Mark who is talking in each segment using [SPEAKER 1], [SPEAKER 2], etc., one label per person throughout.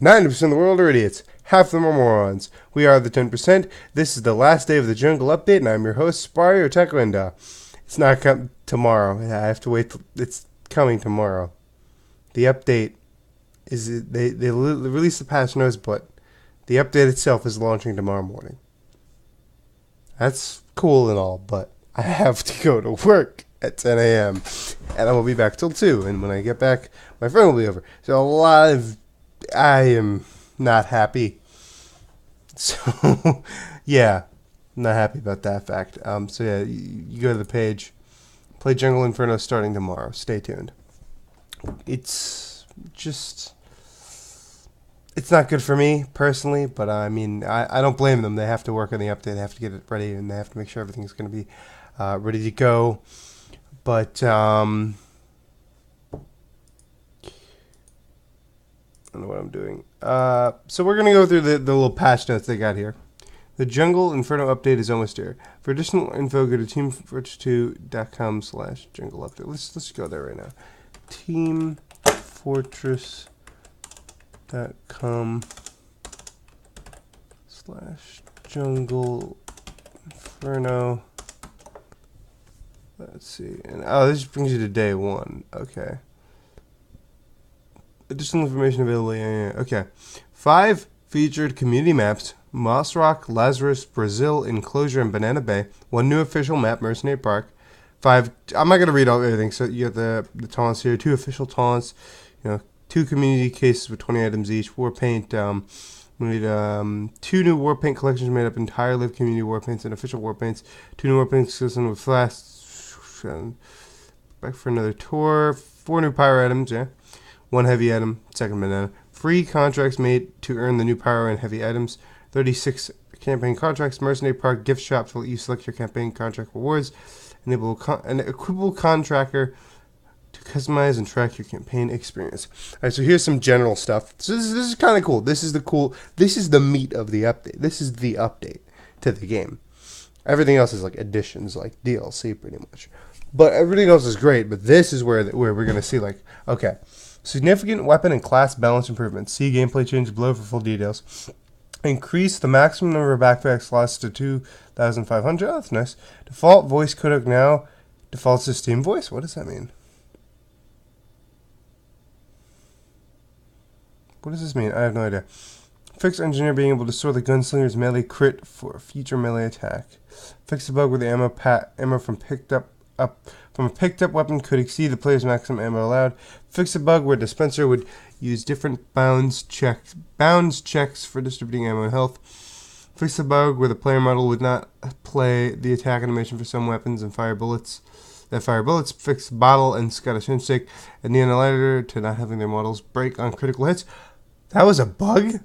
[SPEAKER 1] 90% of the world are idiots. Half of them are morons. We are the 10%. This is the last day of the jungle update, and I'm your host, Spari Otakwenda. It's not tomorrow. I have to wait. It's coming tomorrow. The update is they released the patch notes, but the update itself is launching tomorrow morning. That's cool and all, but I have to go to work at 10 a.m. and I will be back till 2. And when I get back, my friend will be over. So I am not happy. So, yeah, not happy about that fact. So yeah, you go to the page, play Jungle Inferno starting tomorrow. Stay tuned. It's not good for me personally, but I mean, I don't blame them. They have to work on the update. They have to get it ready, and they have to make sure everything's going to be ready to go. But I don't know what I'm doing. So we're going to go through the little patch notes they got here. The Jungle Inferno update is almost here. For additional info, go to teamfortress2.com/jungle update. Let's go there right now. teamfortress.com/jungle inferno. Let's see. And this brings you to day 1. Okay. Additional information available. Yeah. Okay. 5 featured community maps: Moss Rock, Lazarus, Brazil, Enclosure, and Banana Bay. 1 new official map, Mercenary Park. 5. I'm not gonna read everything. So you have the taunts here. 2 official taunts. 2 community cases with 20 items each. War paint. We need 2 new war paint collections made up entirely of community war paints and official war paints. 2 new war paints system with flash. Back for another tour. 4 new pyro items. Yeah. 1 heavy item. 2nd banana. Free contracts made to earn the new pyro and heavy items. 36 campaign contracts. Mercenary Park gift shops will let you select your campaign contract rewards. Enable an equipable contractor to customize and track your campaign experience. Alright, so here's some general stuff. So this is kind of cool. This is the meat of the update. This is the update to the game. Everything else is like additions, like DLC pretty much. But everything else is great, but this is where we're going to see, like, okay, significant weapon and class balance improvements. See gameplay change below for full details. Increase the maximum number of backpack slots to 2,500. Oh, that's nice. Default voice codec now defaults to Steam voice. What does that mean? What does this mean? I have no idea. Fix engineer being able to store the gunslinger's melee crit for future melee attack. Fix the bug where the ammo from a picked up weapon could exceed the player's maximum ammo allowed. Fix a bug where dispenser would use different bounds checks for distributing ammo and health. Fix the bug where the player model would not play the attack animation for some weapons and fire bullets. Fix bottle and Scottish handshake and neon lighter to not having their models break on critical hits. That was a bug?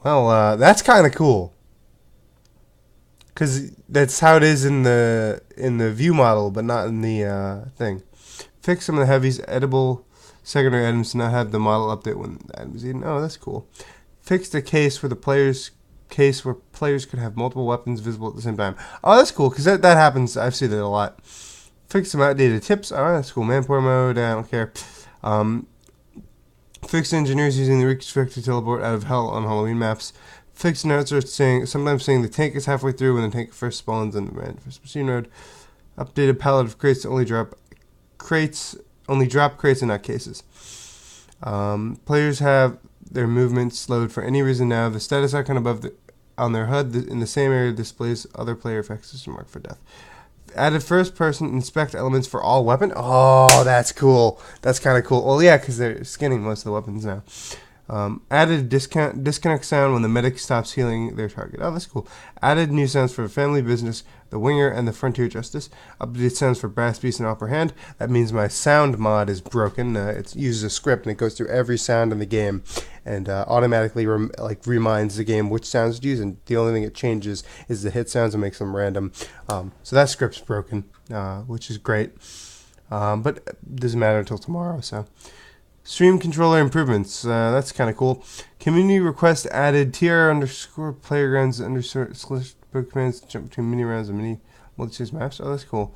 [SPEAKER 1] Well, that's kind of cool. Because that's how it is in the view model, but not in the thing. Fix some of the heavies, edible secondary items to not have the model update when the item is eaten. Oh, that's cool. Fix the case where players could have multiple weapons visible at the same time. Oh, that's cool, because that happens. I've seen it a lot. Fix some outdated tips. Oh, that's cool. Manpower mode, I don't care. Fix engineers using the reconstructed teleport out of hell on Halloween maps. Fixed announcers sometimes saying the tank is halfway through when the tank first spawns in the first machine road. Updated palette of crates to only drop crates and not cases. Players have their movement slowed for any reason now. The status icon on their HUD in the same area displays other player effects is marked for death. Added first person inspect elements for all weapon. Oh, that's cool. That's kind of cool. Well, yeah, because they're skinning most of the weapons now. Added disconnect sound when the medic stops healing their target. Oh, that's cool. Added new sounds for Family Business, The Winger, and the Frontier Justice. Updated sounds for Brass Beast and Upper Hand. That means my sound mod is broken. It uses a script and it goes through every sound in the game and automatically reminds the game which sounds to use. And the only thing it changes is the hit sounds and makes them random. So that script's broken, which is great. But it doesn't matter until tomorrow. So. Stream controller improvements. That's kind of cool. Community request added TR_playgrounds _book commands to jump between mini rounds and mini multi-choice maps. Oh, that's cool.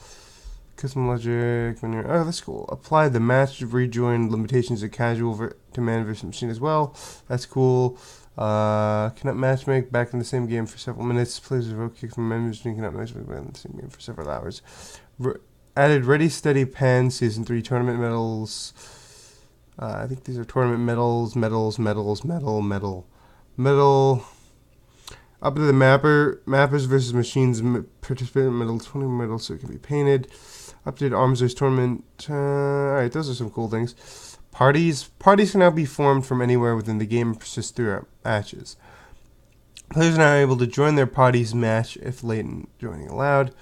[SPEAKER 1] Custom logic when you're that's cool. Apply the match rejoin limitations of casual to man versus machine as well. That's cool. Cannot matchmake back in the same game for several minutes. Players revoke kick from man machine cannot matchmake back in the same game for several hours. Added Ready Steady Pan Season 3 tournament medals. I think these are tournament medals. Medal. Up to the mappers versus machines participant medal 20 medals so it can be painted. Updated arms race tournament. Alright, those are some cool things. Parties can now be formed from anywhere within the game and persist throughout matches. Players are now able to join their party's match if late in joining allowed.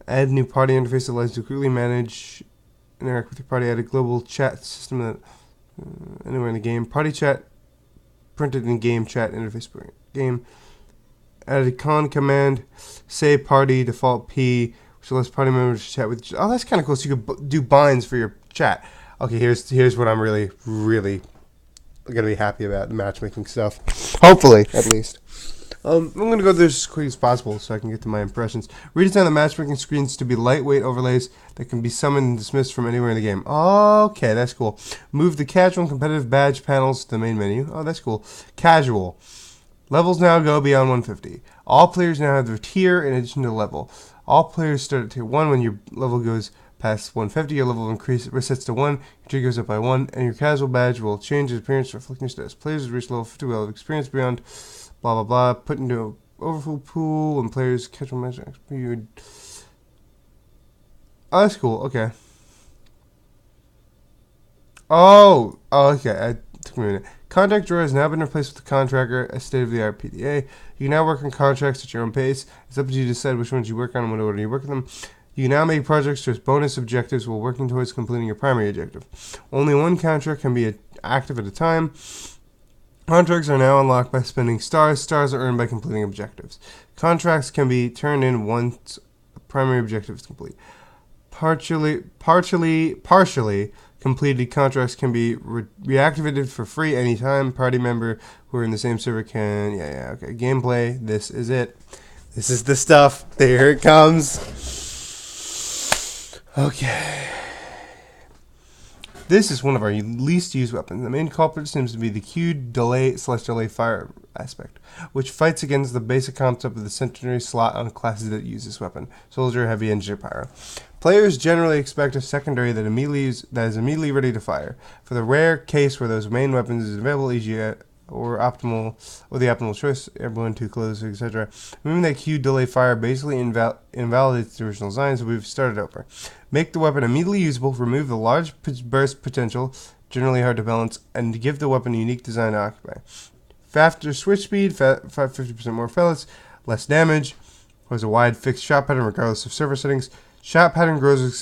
[SPEAKER 1] Add new party interface that allows you to quickly interact with your party. Add a global chat system that anywhere in the game. Party chat printed in game chat interface per game. Added a con command, say party default P, which allows party members to chat with. Oh, that's kind of cool. So you can do binds for your chat. Okay, here's what I'm really gonna be happy about, the matchmaking stuff. Hopefully, at least. I'm gonna go through this as quick as possible so I can get to my impressions. Redesign the matchmaking screens to be lightweight overlays that can be summoned and dismissed from anywhere in the game. Okay, that's cool. Move the casual and competitive badge panels to the main menu. Oh, that's cool. Casual. Levels now go beyond 150. All players now have their tier in addition to level. All players start at tier 1. When your level goes past 150, your level resets to 1, your tier goes up by 1, and your casual badge will change its appearance reflecting your status. Players who reach level 50 will have experience beyond blah blah blah, put into an overflow pool, and players casual match period. Oh, that's cool. Okay. Okay. It took me a minute. Contract drawer has now been replaced with the contractor, a state-of-the-art PDA. You can now work on contracts at your own pace. It's up to you to decide which ones you work on and what order you work on them. You can now make projects towards bonus objectives while working towards completing your primary objective. Only one contract can be active at a time. Contracts are now unlocked by spending stars. Stars are earned by completing objectives. Contracts can be turned in once a primary objective is complete. Partially completed contracts can be reactivated for free anytime. Party member who are in the same server can... okay. Gameplay. This is it. This is the stuff. There it comes. Okay. This is one of our least used weapons. The main culprit seems to be the Q delay fire aspect, which fights against the basic concept of the centenary slot on classes that use this weapon: soldier, heavy, engineer, pyro. Players generally expect a secondary that is immediately ready to fire. For the rare case where those main weapons is available, e.g. or the optimal choice, airborne, too close, etc. Removing that Q delay fire basically invalidates the original design, so we've started over. Make the weapon immediately usable, remove the large burst potential, generally hard to balance, and give the weapon a unique design to occupy. Faster switch speed, 50% more pellets, less damage, has a wide fixed shot pattern regardless of server settings. Shot pattern grows with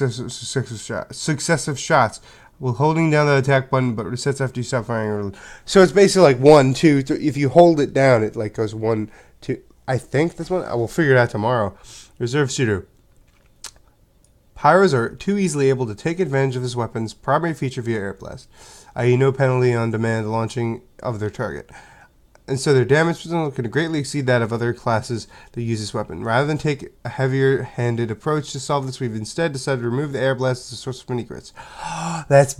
[SPEAKER 1] successive shots, while holding down the attack button, but resets after you stop firing. So it's basically like 1, 2, 3. If you hold it down, it like goes 1, 2. I think that's one. I will figure it out tomorrow. Reserve shooter. Pyros are too easily able to take advantage of this weapon's primary feature via air blast, i.e. no penalty on demand launching of their target. And so their damage potential can greatly exceed that of other classes that use this weapon. Rather than take a heavier-handed approach to solve this, we've instead decided to remove the air blast as a source of mini crits. That's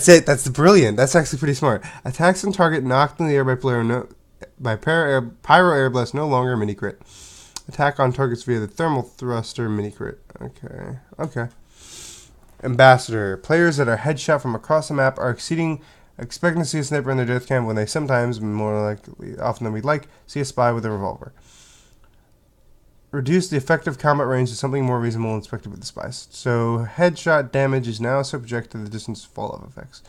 [SPEAKER 1] it. That's brilliant. That's actually pretty smart. Attacks on target knocked in the air by pyro air blast no longer a mini crit. Attack on targets via the thermal thruster mini crit. Okay. Ambassador. Players that are headshot from across the map are expecting to see a sniper in their death cam when they sometimes, often than we'd like, see a spy with a revolver. Reduce the effective combat range to something more reasonable and expected with the spies. So headshot damage is now subject to the distance fall off effects.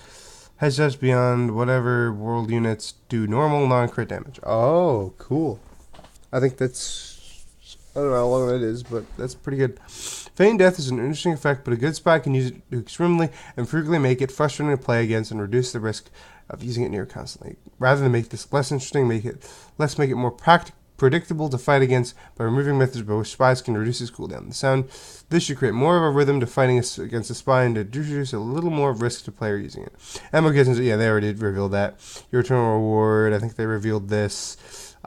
[SPEAKER 1] Headshots beyond whatever world units do normal non-crit damage. Oh, cool. I think that's... I don't know how long that is, but that's pretty good. Feign death is an interesting effect, but a good spy can use it to extremely and frequently make it frustrating to play against and reduce the risk of using it near constantly. Rather than make this less interesting, make it more predictable to fight against by removing methods by which spies can reduce its cooldown. This should create more of a rhythm to fighting against a spy and to introduce a little more risk to player using it. Ammo kits, yeah, they already revealed that. Your eternal reward, I think they revealed this.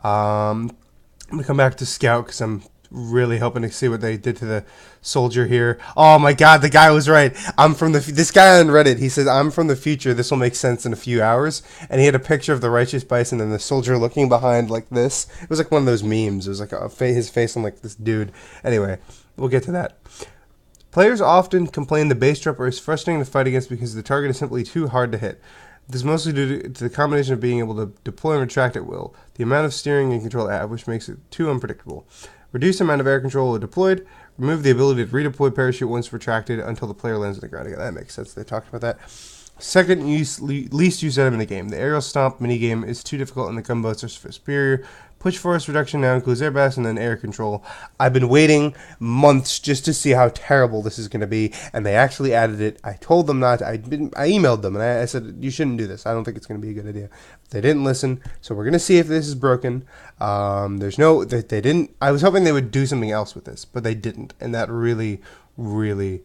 [SPEAKER 1] I'm going to come back to Scout because I'm really hoping to see what they did to the soldier here. Oh my god, the guy was right. This guy on Reddit, he says, I'm from the future. This will make sense in a few hours. And he had a picture of the righteous bison and the soldier looking behind like this. It was like one of those memes. It was like his face on like this dude. Anyway, we'll get to that. Players often complain the base dropper is frustrating to fight against because the target is simply too hard to hit. This is mostly due to the combination of being able to deploy and retract at will, the amount of steering and control at which makes it too unpredictable. Reduce the amount of air control deployed. Remove the ability to redeploy parachute once retracted until the player lands on the ground again. That makes sense. They talked about that. Second least used item in the game. The aerial stomp minigame is too difficult and the gunboats are superior. Push force reduction now includes air blast and then air control. I've been waiting months just to see how terrible this is going to be, and they actually added it. I told them not to. I emailed them, and I said, you shouldn't do this. I don't think it's going to be a good idea. They didn't listen, so we're going to see if this is broken. They didn't. I was hoping they would do something else with this, but they didn't, and that really, really...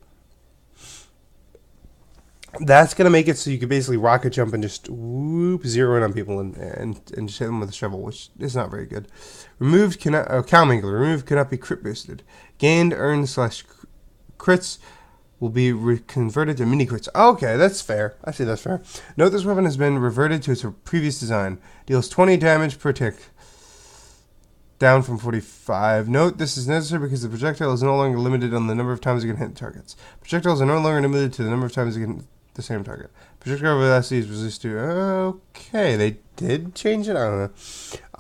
[SPEAKER 1] That's going to make it so you could basically rocket jump and just zero in on people and just hit them with a shovel, which is not very good. Removed cannot... Cow Mangler. Removed cannot be crit boosted. Gained, earned, / crits will be converted to mini crits. Okay, that's fair. I see that's fair. Note this weapon has been reverted to its previous design. Deals 20 damage per tick. Down from 45. Note this is necessary because the projectile is no longer limited on the number of times you can hit targets. Projectiles are no longer limited to the number of times you can hit the same target. Projectile velocity is resisted to... Okay, they did change it? I don't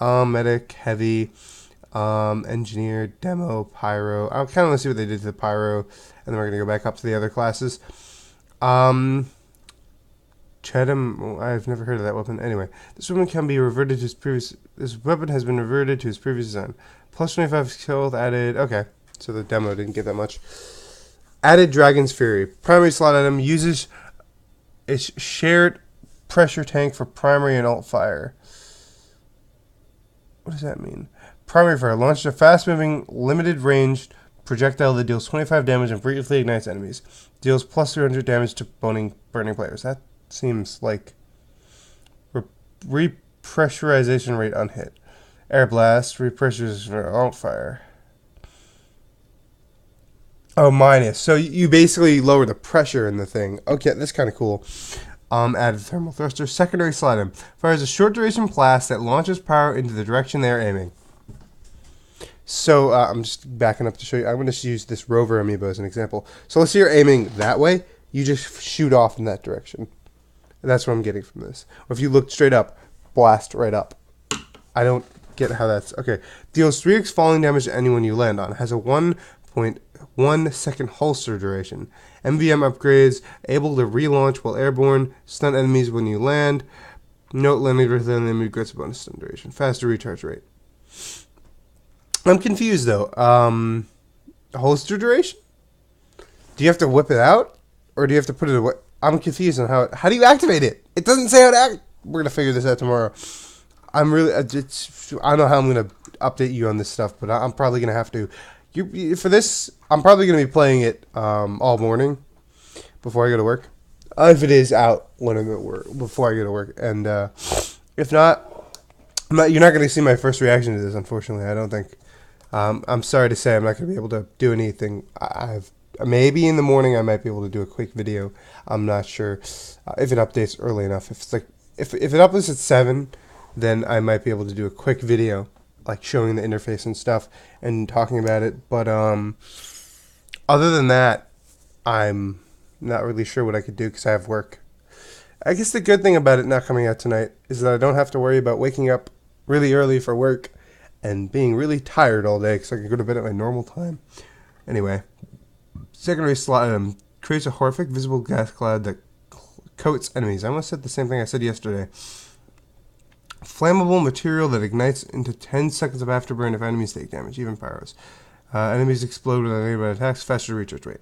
[SPEAKER 1] know. Medic, heavy, engineer, demo, pyro. I kind of want to see what they did to the pyro, and then we're going to go back up to the other classes. Chedam, I've never heard of that weapon. Anyway, this weapon can be reverted to its previous... This weapon has been reverted to its previous design. Plus 25 health added... Okay, so the demo didn't get that much. Added Dragon's Fury. Primary slot item uses... It's shared pressure tank for primary and alt fire. What does that mean? Primary fire. Launched a fast-moving, limited-range projectile that deals 25 damage and briefly ignites enemies. Deals plus 300 damage to burning players. That seems like repressurization rate unhit. Air blast. Repressurization for alt fire. Oh, minus. So you basically lower the pressure in the thing. Okay, that's kind of cool. Added thermal thruster. Secondary slide item. Fires a short duration blast that launches power into the direction they are aiming. So I'm just backing up to show you. I'm going to use this rover amiibo as an example. So let's say you're aiming that way. You just shoot off in that direction. And that's what I'm getting from this. Or if you look straight up, blast right up. I don't get how that's... Okay. Deals 3x falling damage to anyone you land on. Has a 1.1 second holster duration. MVM upgrades, able to relaunch while airborne, stun enemies when you land. Note landing with an enemy gets a bonus stun duration. Faster recharge rate. I'm confused though. Holster duration? Do you have to whip it out? Or do you have to put it away? I'm confused on how do you activate it? It doesn't say how to act. We're going to figure this out tomorrow. I don't know how I'm going to update you on this stuff, but I'm probably going to have to. For this, I'm probably going to be playing it all morning before I go to work. If it is out when I'm at work, before I go to work. And if not, you're not going to see my first reaction to this, unfortunately. I don't think. I'm sorry to say I'm not going to be able to do anything. Maybe in the morning I might be able to do a quick video. I'm not sure if it updates early enough. If it updates at 7, then I might be able to do a quick video, like showing the interface and stuff and talking about it. But other than that, I'm not really sure what I could do because I have work. I guess the good thing about it not coming out tonight is that I don't have to worry about waking up really early for work and being really tired all day because I can go to bed at my normal time. Anyway, secondary slot item creates a horrific visible gas cloud that coats enemies. I almost said the same thing I said yesterday. Flammable material that ignites into 10 seconds of afterburn if enemies take damage, even pyros. Enemies explode with nearby attacks, faster recharge rate.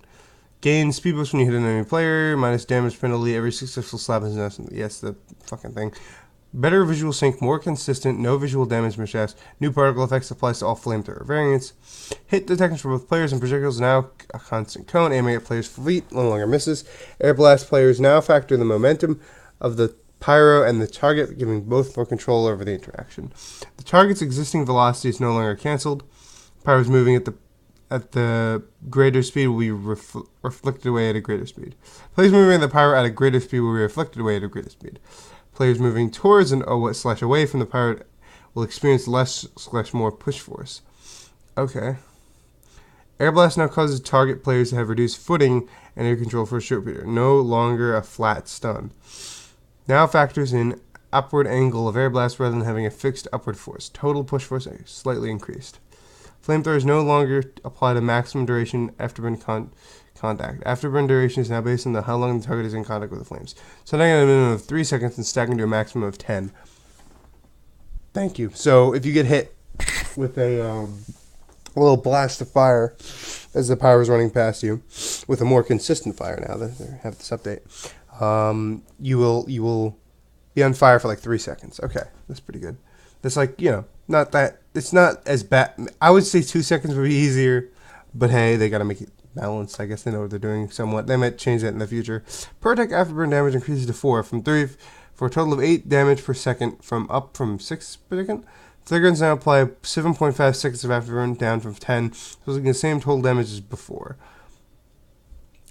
[SPEAKER 1] Gain speed boost when you hit an enemy player, minus damage penalty every successful slap is enough. Yes, the fucking thing. Better visual sync, more consistent, no visual damage mishaps. New particle effects applies to all flamethrower variants. Hit detection for both players and projectiles now a constant cone, aiming at players' fleet no longer misses. Air blast players now factor the momentum of the pyro and the target, giving both more control over the interaction. The target's existing velocity is no longer cancelled. Pyros moving at the greater speed will be reflected away at a greater speed. Players moving the pyro at a greater speed will be reflected away at a greater speed. Players moving towards and away from the pyro will experience less/more push force. Okay. Air Blast now causes target players to have reduced footing and air control for a short period. No longer a flat stun. Now factors in upward angle of Air Blast rather than having a fixed upward force. Total push force slightly increased. Flamethrowers no longer apply to maximum duration afterburn contact. Afterburn duration is now based on how long the target is in contact with the flames. Starting at a minimum of 3 seconds and stacking to a maximum of 10. Thank you. So if you get hit with a little blast of fire as the pyro is running past you, with a more consistent fire now that they have this update, you will be on fire for like 3 seconds. Okay, that's pretty good. That's like, not that, it's not as bad. I would say 2 seconds would be easier, but hey, they got to make it balanced. I guess they know what they're doing somewhat. They might change that in the future. Per attack afterburn damage increases to 4 from 3 for a total of 8 damage per second up from 6 per second. Flare guns now apply 7.5 seconds of afterburn, down from 10, so it's the same total damage as before.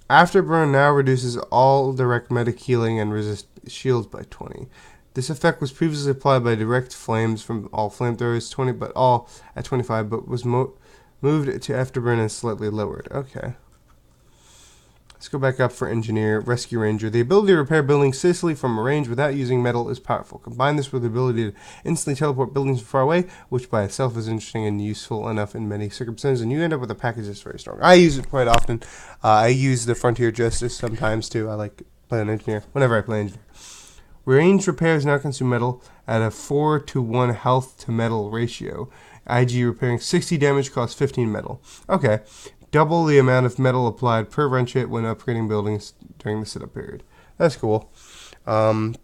[SPEAKER 1] Afterburn now reduces all direct medic healing and resist shields by 20. This effect was previously applied by direct flames from all flamethrowers, 20, but all at 25, but was moved to afterburn and slightly lowered. Okay. Let's go back up for Engineer, Rescue Ranger. The ability to repair buildings safely from a range without using metal is powerful. Combine this with the ability to instantly teleport buildings from far away, which by itself is interesting and useful enough in many circumstances, and you end up with a package that's very strong. I use it quite often. I use the Frontier Justice sometimes too. I like playing Engineer whenever I play Engineer. Range repairs now consume metal at a 4-to-1 health to metal ratio. IG repairing 60 damage costs 15 metal. Okay. Double the amount of metal applied per wrench hit when upgrading buildings during the setup period. That's cool. Let's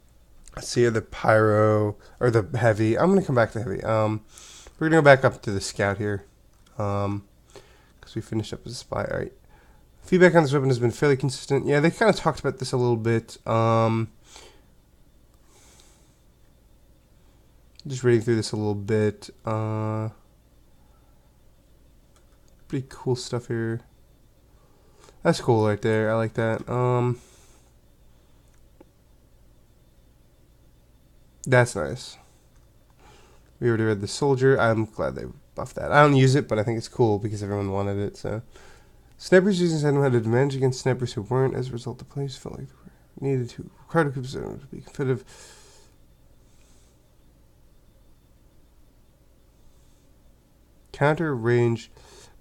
[SPEAKER 1] see here the pyro, or the heavy. I'm going to come back to heavy. We're going to go back up to the scout here. Because we finished up with the spy. Alright. Feedback on this weapon has been fairly consistent. Yeah, they kind of talked about this a little bit. Just reading through this a little bit. Pretty cool stuff here. That's cool right there. I like that. That's nice. We already read the soldier. I'm glad they buffed that. I don't use it, but I think it's cool because everyone wanted it. So, snipers using Sentinel had an advantage against snipers who weren't. As a result, the players felt like they needed to require to be competitive. Counter range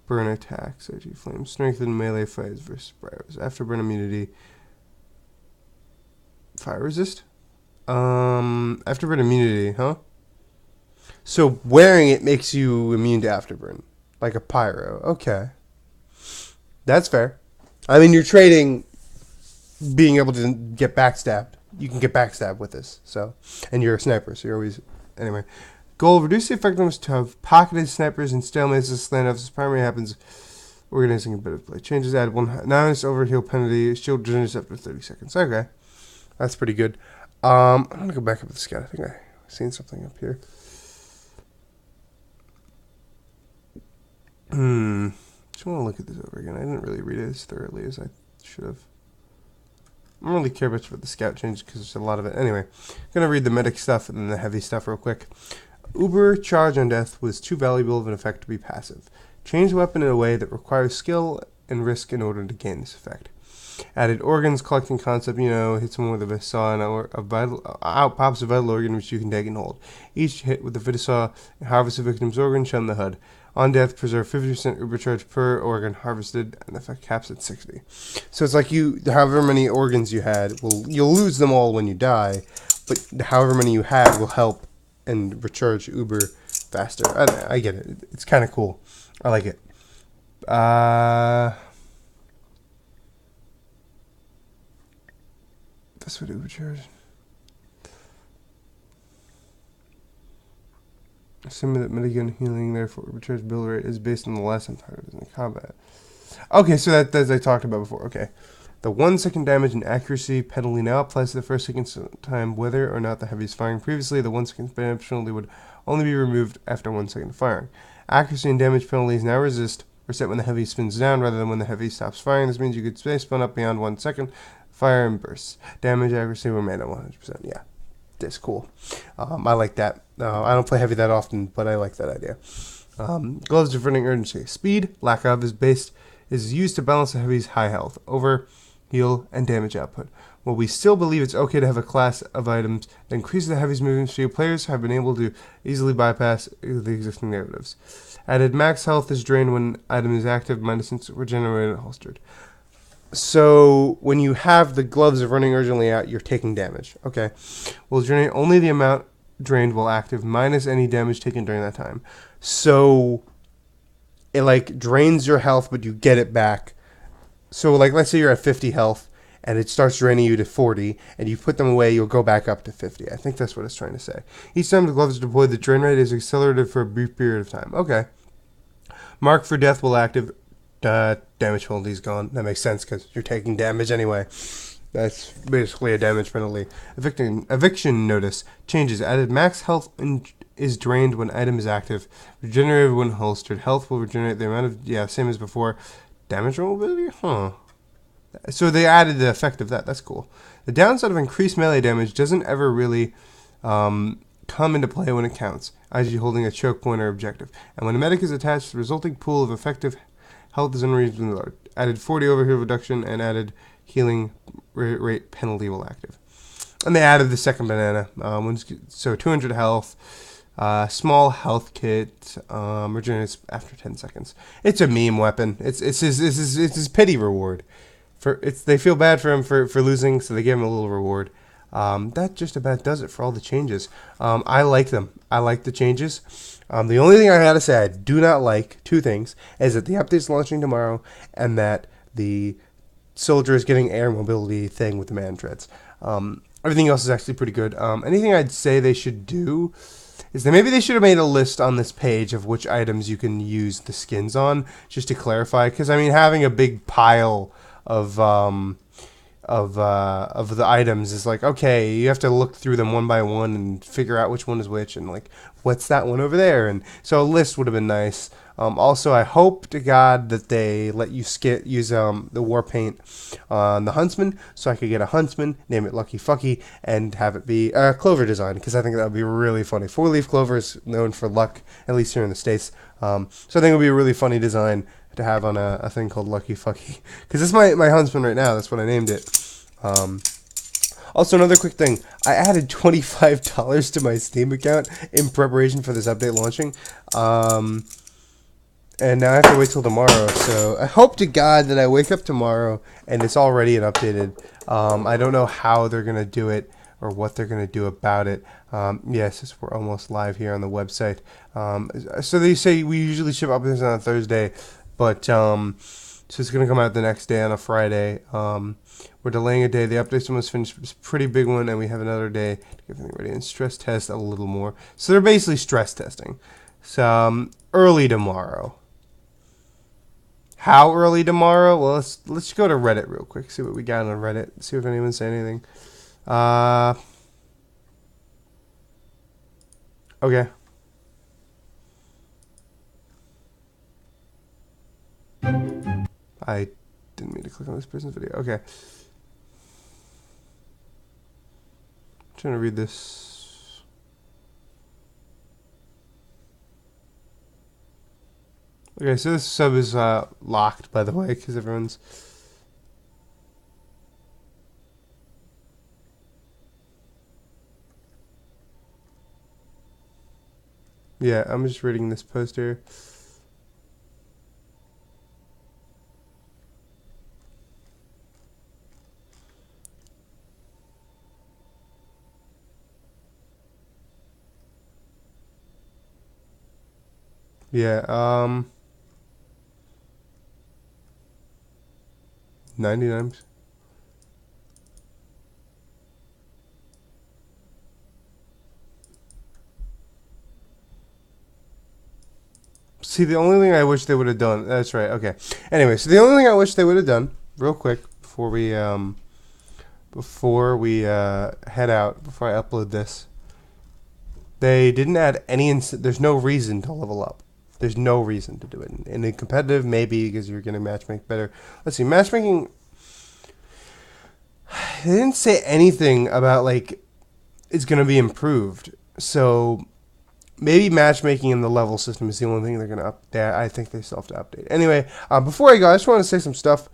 [SPEAKER 1] burn attacks. IG flame strengthen melee fights versus pyros. Afterburn immunity. Fire resist. Afterburn immunity, huh? So wearing it makes you immune to afterburn, like a pyro. Okay, that's fair. I mean, you're trading being able to get backstabbed. You can get backstabbed with this. So, and you're a sniper, so you're always anyway. Goal: reduce the effectiveness to have pocketed snipers and stalemates as standoffs. This primary happens organizing a bit of play. Changes add 1 9 overheal penalty. Shield regenerates after 30 seconds. Okay, that's pretty good. I'm gonna go back up to the scout. I think I've seen something up here. Just want to look at this over again. I didn't really read it as thoroughly as I should have. I don't really care much about the scout change because there's a lot of it. Anyway, I'm gonna read the medic stuff and then the heavy stuff real quick. Uber charge on death was too valuable of an effect to be passive. Change the weapon in a way that requires skill and risk in order to gain this effect. Added organs collecting concept, hit someone with a saw and out pops a vital organ which you can take and hold. Each hit with the Vitasaw harvest a victim's organ, shun the HUD. On death, preserve 50% Uber charge per organ harvested, and the effect caps at 60. So it's like however many organs you had, you'll lose them all when you die, but however many you had will help and recharge Uber faster. I get it. It's kind of cool. I like it. That's what Uber charge. Assuming that minigun healing, therefore Uber charge build rate is based on the last time targeted in combat. Okay, so that as I talked about before. Okay. The 1 second damage and accuracy penalty now applies to the first second time whether or not the heavy is firing. Previously, the 1 second damage penalty would only be removed after 1 second of firing. Accuracy and damage penalties now resist are set when the heavy spins down rather than when the heavy stops firing. This means you could stay spun up beyond 1 second. Fire and bursts. Damage accuracy remain at 100%. Yeah, that's cool. I like that. I don't play heavy that often, but I like that idea. Gloves of running urgency. Speed, lack of, is used to balance the heavy's high health, over, heal, and damage output. While we still believe it's okay to have a class of items that increases the heavy's movement speed, players have been able to easily bypass the existing narratives. Added max health is drained when item is active, minus since regenerated and holstered. So when you have the gloves of running urgently out, you're taking damage. Okay. Will drain only the amount drained while active, minus any damage taken during that time. So it like drains your health, but you get it back. So like let's say you're at 50 health and it starts draining you to 40, and you put them away, you'll go back up to 50. I think that's what it's trying to say. Each time the gloves are deployed, the drain rate is accelerated for a brief period of time. Okay. Mark for death will active. Damage penalty's gone. That makes sense because you're taking damage anyway. That's basically a damage penalty. Eviction notice changes. Added max health is drained when item is active. Regenerated when holstered. Health will regenerate the amount of same as before. Damage mobility? Huh. So they added the effect of that. That's cool. The downside of increased melee damage doesn't ever really come into play when it counts, as you holding a choke point or objective. And when a medic is attached, the resulting pool of effective health is unreasonably large. Added 40 overheal reduction and added healing rate penalty while active. And they added the second banana. So 200 health, small health kit, regenerates after 10 seconds. It's a meme weapon. It's his pity reward. They feel bad for him for losing, so they give him a little reward. That just about does it for all the changes. I like them. I like the changes. The only thing I gotta say I do not like, two things, is that the update's launching tomorrow, and that the soldier is getting air mobility thing with the man treads. Everything else is actually pretty good. Anything I'd say they should do is that maybe they should have made a list on this page of which items you can use the skins on, just to clarify. Because I mean, having a big pile of the items is like, okay, you have to look through them one by one and figure out which one is which, and like, what's that one over there? And so a list would have been nice. Also, I hope to God that they let you use the war paint on the huntsman, so I could get a huntsman, name it Lucky Fucky, and have it be a clover design, because I think that would be really funny. 4-leaf clover is known for luck, at least here in the States. So I think it would be a really funny design to have on a thing called Lucky Fucky, because it's my huntsman right now. That's what I named it. Also, another quick thing. I added $25 to my Steam account in preparation for this update launching. And now I have to wait till tomorrow. So I hope to God that I wake up tomorrow and it's already an updated. I don't know how they're going to do it or what they're going to do about it. Yes, we're almost live here on the website. So they say we usually ship updates on a Thursday, but so it's going to come out the next day on a Friday. We're delaying a day. The update's almost finished. It's a pretty big one, and we have another day to get everything ready and stress test a little more. So they're basically stress testing. So early tomorrow. How early tomorrow? Well, let's go to Reddit real quick. See what we got on Reddit. See if anyone said anything. Okay. I didn't mean to click on this person's video. Okay. I'm trying to read this. Okay, so this sub is locked, by the way, because everyone's... Yeah, I'm just reading this post here. Yeah, 99. See, the only thing I wish they would have done... That's right, okay. Anyway, so the only thing I wish they would have done, real quick, before we head out, before I upload this, they didn't add any... There's no reason to level up. There's no reason to do it. And in competitive, maybe because you're going to matchmake better. Let's see, matchmaking. They didn't say anything about like it's going to be improved. So maybe matchmaking in the level system is the only thing they're going to update. I think they still have to update. Anyway, before I go, I just want to say some stuff.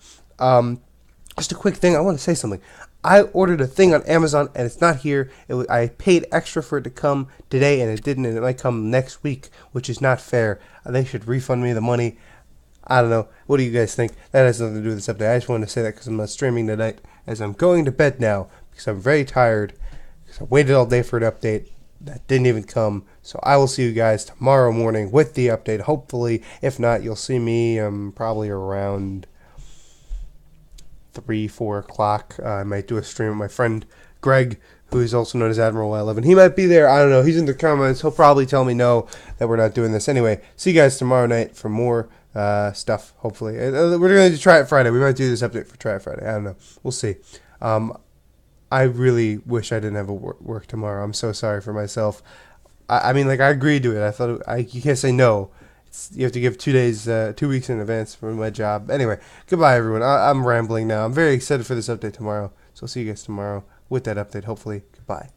[SPEAKER 1] Just a quick thing. I want to say something. I ordered a thing on Amazon and it's not here. I paid extra for it to come today and it didn't, and it might come next week, which is not fair. They should refund me the money. I don't know. What do you guys think? That has nothing to do with this update. I just wanted to say that because I'm not streaming tonight as I'm going to bed now because I'm very tired because I waited all day for an update that didn't even come. So I will see you guys tomorrow morning with the update, hopefully. If not, you'll see me probably around 3, 4 o'clock. I might do a stream with my friend Greg, who is also known as Admiral Y11. He might be there. I don't know. He's in the comments. He'll probably tell me no, that we're not doing this. Anyway, see you guys tomorrow night for more stuff, hopefully. We're going to try it Friday. We might do this update for Try It Friday. I don't know. We'll see. I really wish I didn't have a work tomorrow. I'm so sorry for myself. I mean, like, I agreed to it. I thought you can't say no. You have to give 2 days, 2 weeks in advance for my job. Anyway, goodbye, everyone. I'm rambling now. I'm very excited for this update tomorrow. So I'll see you guys tomorrow with that update, hopefully. Goodbye.